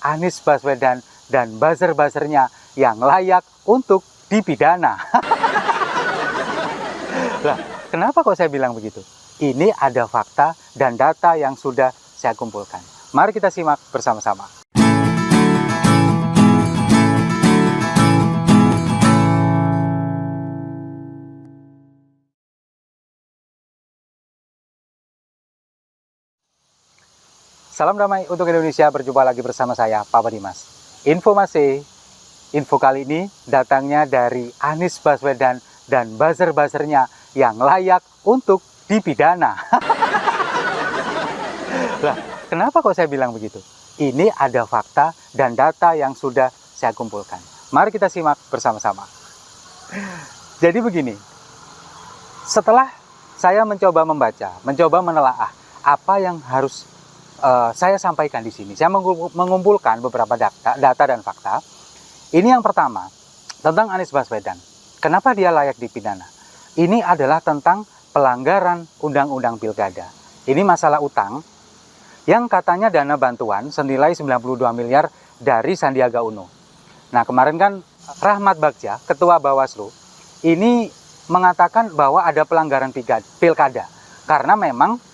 Anies Baswedan dan buzzer-buzzernya yang layak untuk dipidana. Lah, kenapa kok saya bilang begitu? Ini ada fakta dan data yang sudah saya kumpulkan. Mari kita simak bersama-sama. Salam damai untuk Indonesia, berjumpa lagi bersama saya, Papa Dimas. Info kali ini datangnya dari Anies Baswedan dan buzzer-buzzernya yang layak untuk dipidana. Lah, kenapa kok saya bilang begitu? Ini ada fakta dan data yang sudah saya kumpulkan. Mari kita simak bersama-sama. Jadi begini, setelah saya mencoba membaca, mencoba menelaah apa yang harus saya sampaikan di sini, saya mengumpulkan beberapa data dan fakta. Ini yang pertama, tentang Anies Baswedan. Kenapa dia layak dipidana? Ini adalah tentang pelanggaran Undang-Undang Pilkada. Ini masalah utang yang katanya dana bantuan senilai 92 miliar dari Sandiaga Uno. Nah, kemarin kan Rahmat Bagja, Ketua Bawaslu, ini mengatakan bahwa ada pelanggaran pilkada. Karena memang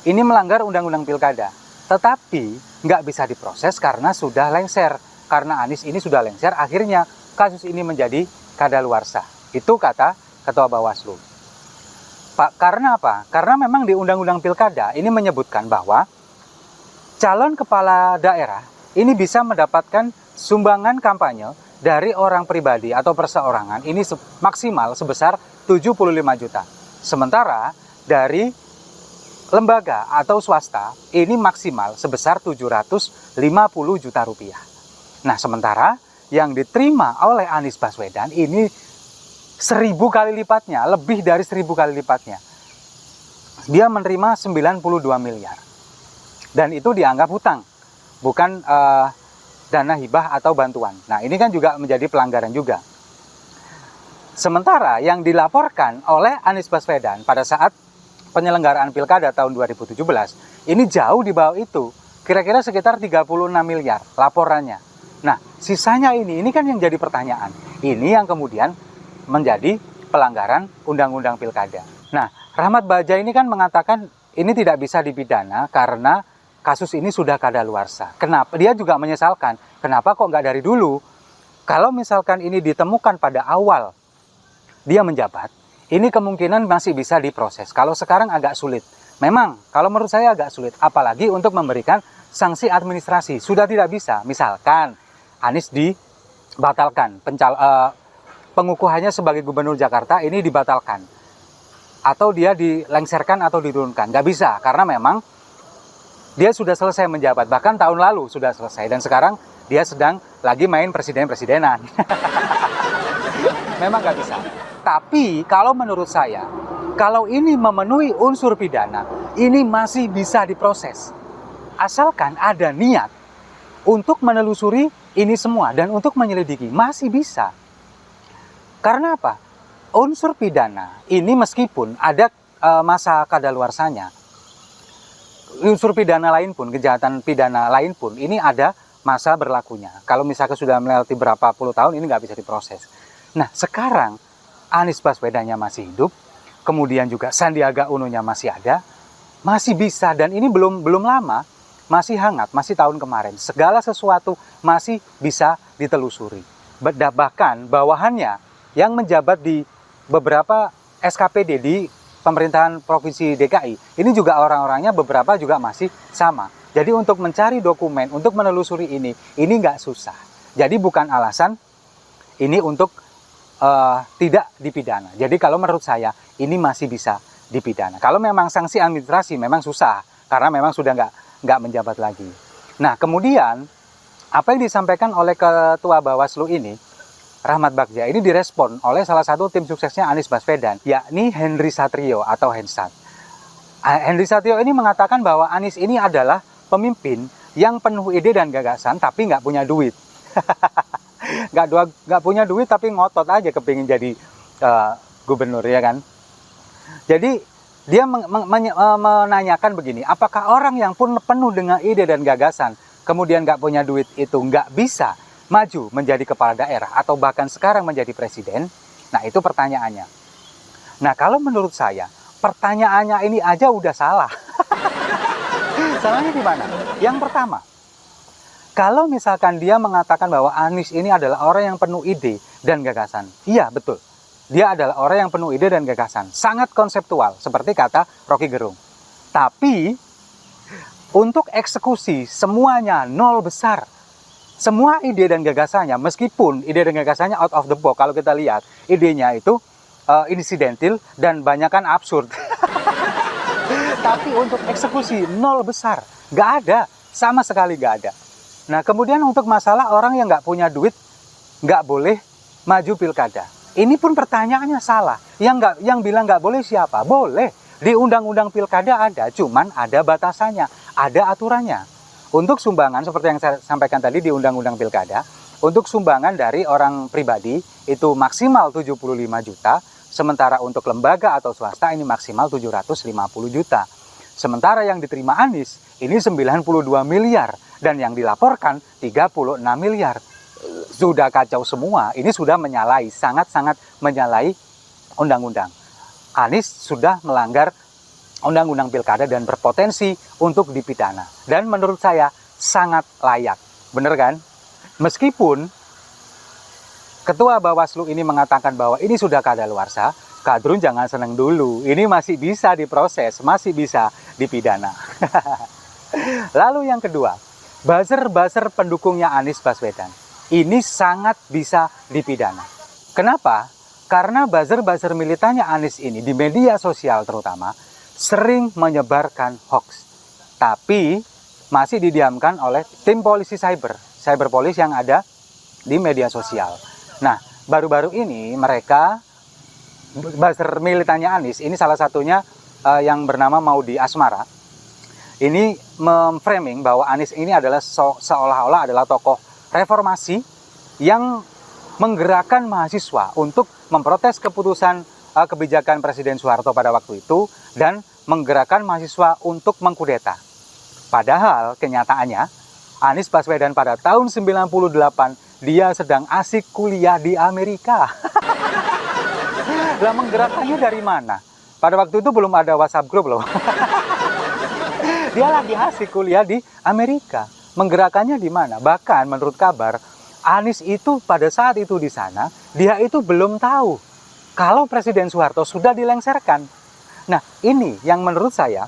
ini melanggar Undang-Undang Pilkada, tetapi nggak bisa diproses karena sudah lengser. Karena Anies ini sudah lengser, akhirnya kasus ini menjadi kadaluarsa. Itu kata Ketua Bawaslu. Pak, karena apa? Karena memang di Undang-Undang Pilkada ini menyebutkan bahwa calon kepala daerah ini bisa mendapatkan sumbangan kampanye dari orang pribadi atau perseorangan ini maksimal sebesar 75 juta. Sementara dari lembaga atau swasta ini maksimal sebesar 750 juta rupiah. Nah, sementara yang diterima oleh Anies Baswedan ini 1000 kali lipatnya, lebih dari 1000 kali lipatnya. Dia menerima 92 miliar. Dan itu dianggap hutang, bukan dana hibah atau bantuan. Nah, ini kan juga menjadi pelanggaran juga. Sementara yang dilaporkan oleh Anies Baswedan pada saat penyelenggaraan pilkada tahun 2017 ini jauh di bawah itu, kira-kira sekitar 36 miliar laporannya. Nah, sisanya ini kan yang jadi pertanyaan. Ini yang kemudian menjadi pelanggaran Undang-Undang Pilkada. Nah, Rahmat Bagja ini kan mengatakan ini tidak bisa dipidana karena kasus ini sudah kadaluarsa. Kenapa? Dia juga menyesalkan, kenapa kok nggak dari dulu? Kalau misalkan ini ditemukan pada awal dia menjabat, ini kemungkinan masih bisa diproses. Kalau sekarang agak sulit. Memang, kalau menurut saya agak sulit. Apalagi untuk memberikan sanksi administrasi. Sudah tidak bisa. Misalkan, Anies dibatalkan. Pengukuhannya sebagai gubernur Jakarta ini dibatalkan. Atau dia dilengserkan atau diturunkan. Nggak bisa. Karena memang dia sudah selesai menjabat. Bahkan tahun lalu sudah selesai. Dan sekarang dia sedang lagi main presiden-presidenan. Memang nggak bisa. Tapi kalau menurut saya, kalau ini memenuhi unsur pidana, ini masih bisa diproses. Asalkan ada niat untuk menelusuri ini semua dan untuk menyelidiki, masih bisa. Karena apa? Unsur pidana ini meskipun ada masa kadaluarsanya, unsur pidana lain pun, kejahatan pidana lain pun, ini ada masa berlakunya. Kalau misalkan sudah melewati berapa puluh tahun, ini nggak bisa diproses. Nah, sekarang Anies Baswedannya masih hidup, kemudian juga Sandiaga Uno-nya masih ada, masih bisa, dan ini belum lama, masih hangat, masih tahun kemarin. Segala sesuatu masih bisa ditelusuri. Bahkan bawahannya yang menjabat di beberapa SKPD di pemerintahan Provinsi DKI, ini juga orang-orangnya beberapa juga masih sama. Jadi untuk mencari dokumen, untuk menelusuri ini nggak susah. Jadi bukan alasan ini untuk tidak dipidana. Jadi kalau menurut saya ini masih bisa dipidana. Kalau memang sanksi administrasi memang susah karena memang sudah nggak menjabat lagi. Nah, kemudian apa yang disampaikan oleh Ketua Bawaslu ini, Rahmat Bagja, ini direspon oleh salah satu tim suksesnya Anies Baswedan, yakni Henry Satrio atau Hensat. Henry Satrio ini mengatakan bahwa Anies ini adalah pemimpin yang penuh ide dan gagasan tapi nggak punya duit. Nggak punya duit tapi ngotot aja kepingin jadi gubernur, ya kan. Jadi dia menanyakan begini, apakah orang yang pun penuh dengan ide dan gagasan kemudian nggak punya duit itu nggak bisa maju menjadi kepala daerah atau bahkan sekarang menjadi presiden, nah itu pertanyaannya. Nah kalau menurut saya, pertanyaannya ini aja udah salah. Salahnya di mana? Yang pertama, kalau misalkan dia mengatakan bahwa Anies ini adalah orang yang penuh ide dan gagasan. Iya, betul. Dia adalah orang yang penuh ide dan gagasan. Sangat konseptual, seperti kata Rocky Gerung. Tapi, untuk eksekusi, semuanya nol besar. Semua ide dan gagasannya, meskipun ide dan gagasannya out of the box, kalau kita lihat, idenya itu insidental dan banyakan absurd. Tapi untuk eksekusi, nol besar. Nggak ada, sama sekali nggak ada. Nah, kemudian untuk masalah orang yang nggak punya duit, nggak boleh maju pilkada. Ini pun pertanyaannya salah. Yang bilang nggak boleh siapa? Boleh. Di undang-undang pilkada ada, cuman ada batasannya, ada aturannya. Untuk sumbangan, seperti yang saya sampaikan tadi di undang-undang pilkada, untuk sumbangan dari orang pribadi itu maksimal 75 juta, sementara untuk lembaga atau swasta ini maksimal 750 juta. Sementara yang diterima Anies ini 92 miliar dan yang dilaporkan 36 miliar. Sudah kacau semua, ini sudah menyalahi, sangat-sangat menyalahi undang-undang. Anies sudah melanggar undang-undang pilkada dan berpotensi untuk dipidana. Dan menurut saya sangat layak. Bener kan? Meskipun Ketua Bawaslu ini mengatakan bahwa ini sudah kadaluarsa, Kadrun jangan seneng dulu. Ini masih bisa diproses, masih bisa dipidana. Lalu yang kedua, buzzer-buzzer pendukungnya Anies Baswedan. Ini sangat bisa dipidana. Kenapa? Karena buzzer-buzzer militannya Anies ini di media sosial terutama sering menyebarkan hoax. Tapi masih didiamkan oleh tim polisi cyber polis yang ada di media sosial. Nah, baru-baru ini mereka, buzzer militannya Anies, ini salah satunya yang bernama Maudi Asmara, ini memframing bahwa Anies ini adalah seolah-olah adalah tokoh reformasi yang menggerakkan mahasiswa untuk memprotes keputusan kebijakan Presiden Soeharto pada waktu itu dan menggerakkan mahasiswa untuk mengkudeta. Padahal kenyataannya Anies Baswedan pada tahun 98 dia sedang asik kuliah di Amerika. Lah menggerakkannya dari mana? Pada waktu itu belum ada WhatsApp group loh. Dia lagi asik kuliah di Amerika. Menggerakkannya di mana? Bahkan menurut kabar, Anies itu pada saat itu di sana, dia itu belum tahu kalau Presiden Soeharto sudah dilengserkan. Nah, ini yang menurut saya,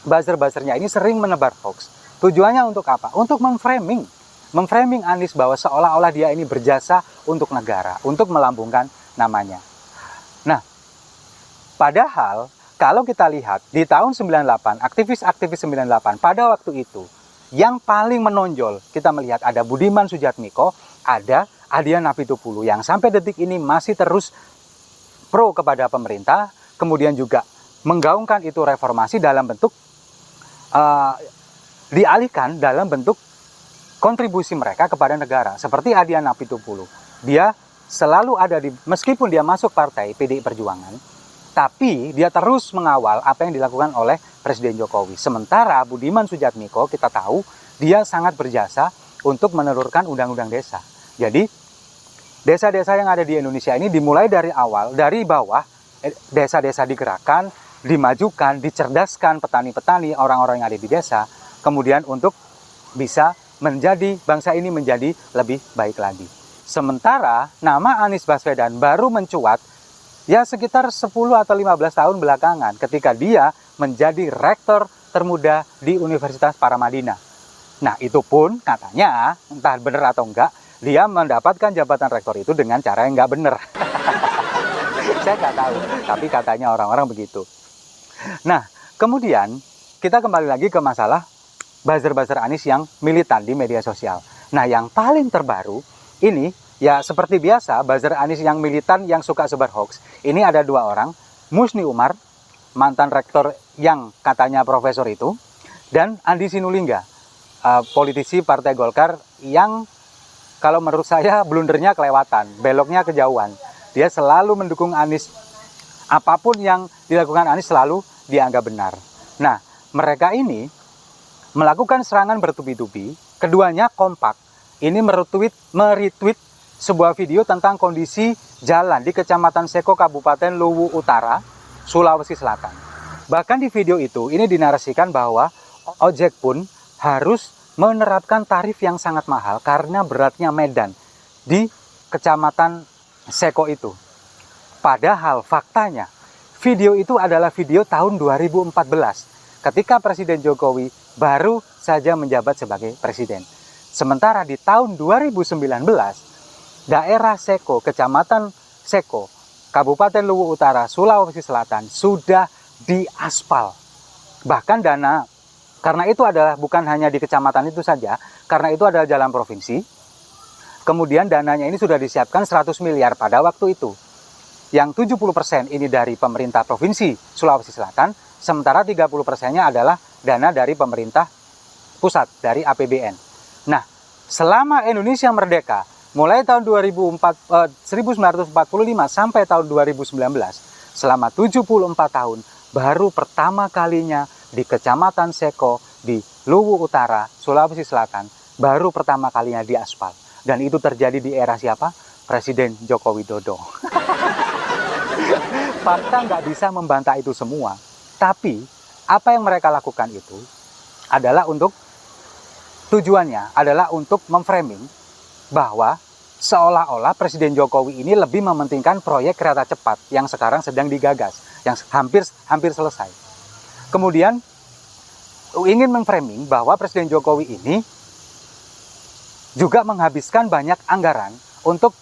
buzzer-buzzernya ini sering menebar hoax. Tujuannya untuk apa? Untuk memframing Anies bahwa seolah-olah dia ini berjasa untuk negara, untuk melambungkan namanya. Nah, padahal kalau kita lihat di tahun 98, aktivis-aktivis 98 pada waktu itu, yang paling menonjol kita melihat ada Budiman Sujatmiko, ada Adian Apitupulu yang sampai detik ini masih terus pro kepada pemerintah, kemudian juga menggaungkan itu reformasi dalam bentuk dialihkan dalam bentuk kontribusi mereka kepada negara. Seperti Adian Apitupulu, dia selalu ada meskipun dia masuk partai PDI Perjuangan, tapi dia terus mengawal apa yang dilakukan oleh Presiden Jokowi. Sementara Budiman Sujatmiko kita tahu dia sangat berjasa untuk menelurkan undang-undang desa. Jadi desa-desa yang ada di Indonesia ini dimulai dari awal, dari bawah, desa-desa digerakkan, dimajukan, dicerdaskan petani-petani, orang-orang yang ada di desa, kemudian untuk bisa menjadi bangsa ini menjadi lebih baik lagi. Sementara nama Anies Baswedan baru mencuat ya sekitar 10 atau 15 tahun belakangan ketika dia menjadi rektor termuda di Universitas Paramadina. Nah, itu pun katanya, entah benar atau enggak, dia mendapatkan jabatan rektor itu dengan cara yang enggak benar. Saya nggak tahu, tapi katanya orang-orang begitu. Nah, kemudian kita kembali lagi ke masalah buzzer-buzzer Anies yang militan di media sosial. Nah, yang paling terbaru ini, ya seperti biasa, buzzer Anies yang militan yang suka sebar hoax. Ini ada dua orang, Musni Umar, mantan rektor yang katanya profesor itu, dan Andi Sinulinga, politisi Partai Golkar yang kalau menurut saya blundernya kelewatan, beloknya kejauhan. Dia selalu mendukung Anies. Apapun yang dilakukan Anies selalu dianggap benar. Nah, mereka ini melakukan serangan bertubi-tubi Keduanya kompak. Ini meretweet sebuah video tentang kondisi jalan di Kecamatan Seko, Kabupaten Luwu Utara, Sulawesi Selatan. Bahkan di video itu, ini dinarasikan bahwa ojek pun harus menerapkan tarif yang sangat mahal karena beratnya medan di Kecamatan Seko itu. Padahal faktanya, video itu adalah video tahun 2014, ketika Presiden Jokowi baru saja menjabat sebagai presiden. Sementara di tahun 2019, daerah Seko, Kecamatan Seko, Kabupaten Luwu Utara, Sulawesi Selatan sudah diaspal. Bahkan dana, karena itu adalah bukan hanya di kecamatan itu saja, karena itu adalah jalan provinsi, kemudian dananya ini sudah disiapkan 100 miliar pada waktu itu. Yang 70% ini dari pemerintah Provinsi Sulawesi Selatan, sementara 30%-nya adalah dana dari pemerintah pusat, dari APBN. Nah, selama Indonesia merdeka, mulai tahun 1945 sampai tahun 2019, selama 74 tahun, baru pertama kalinya di Kecamatan Seko, di Luwu Utara, Sulawesi Selatan, baru pertama kalinya diaspal. Dan itu terjadi di era siapa? Presiden Joko Widodo. Fakta nggak bisa membantah itu semua. Tapi, apa yang mereka lakukan itu adalah untuk tujuannya adalah untuk memframing bahwa seolah-olah Presiden Jokowi ini lebih mementingkan proyek kereta cepat yang sekarang sedang digagas, yang hampir selesai. Kemudian ingin memframing bahwa Presiden Jokowi ini juga menghabiskan banyak anggaran untuk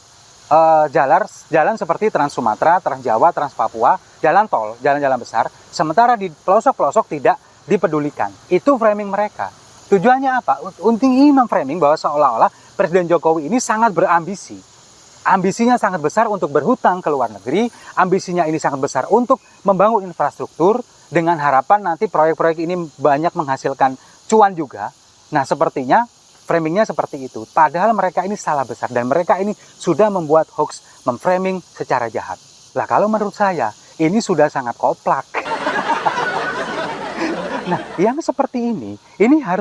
jalan seperti Trans Sumatera, Trans Jawa, Trans Papua, jalan tol, jalan-jalan besar, sementara di pelosok-pelosok tidak dipedulikan. Itu framing mereka. Tujuannya apa? Untuk ingin memframing bahwa seolah-olah Presiden Jokowi ini sangat berambisi. Ambisinya sangat besar untuk berhutang ke luar negeri, ambisinya ini sangat besar untuk membangun infrastruktur dengan harapan nanti proyek-proyek ini banyak menghasilkan cuan juga. Nah, sepertinya framingnya seperti itu. Padahal mereka ini salah besar dan mereka ini sudah membuat hoax, memframing secara jahat. Lah, kalau menurut saya ini sudah sangat koplak. Nah, yang seperti ini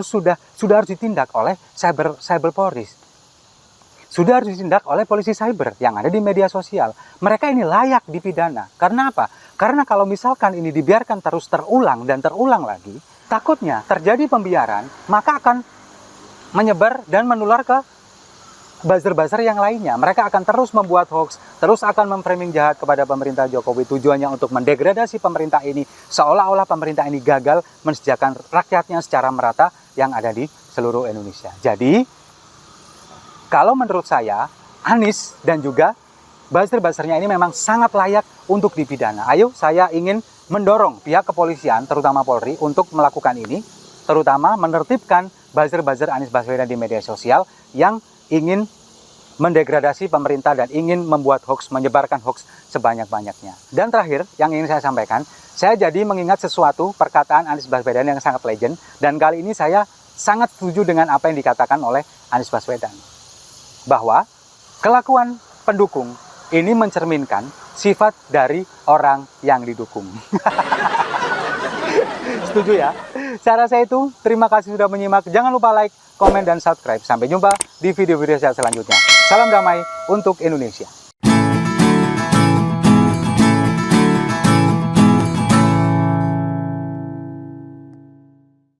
sudah harus ditindak oleh cyber Polri. Sudah harus ditindak oleh polisi cyber yang ada di media sosial. Mereka ini layak dipidana. Karena apa? Karena kalau misalkan ini dibiarkan terus terulang dan terulang lagi, takutnya terjadi pembiaran, maka akan menyebar dan menular ke buzzer-buzzer yang lainnya. Mereka akan terus membuat hoax, terus akan memframing jahat kepada pemerintah Jokowi. Tujuannya untuk mendegradasi pemerintah ini, seolah-olah pemerintah ini gagal mensejahterakan rakyatnya secara merata yang ada di seluruh Indonesia. Jadi, kalau menurut saya, Anies dan juga buzzer-buzzernya ini memang sangat layak untuk dipidana. Ayo, saya ingin mendorong pihak kepolisian, terutama Polri, untuk melakukan ini, terutama menertibkan buzzer-buzzer Anies Baswedan di media sosial yang ingin mendegradasi pemerintah dan ingin membuat hoax, menyebarkan hoax sebanyak-banyaknya. Dan terakhir, yang ingin saya sampaikan, saya jadi mengingat sesuatu perkataan Anies Baswedan yang sangat legend, dan kali ini saya sangat setuju dengan apa yang dikatakan oleh Anies Baswedan. Bahwa kelakuan pendukung ini mencerminkan sifat dari orang yang didukung. Setuju ya? Saya rasa itu. Terima kasih sudah menyimak. Jangan lupa like, komen, dan subscribe. Sampai jumpa di video-video saya selanjutnya. Salam damai untuk Indonesia.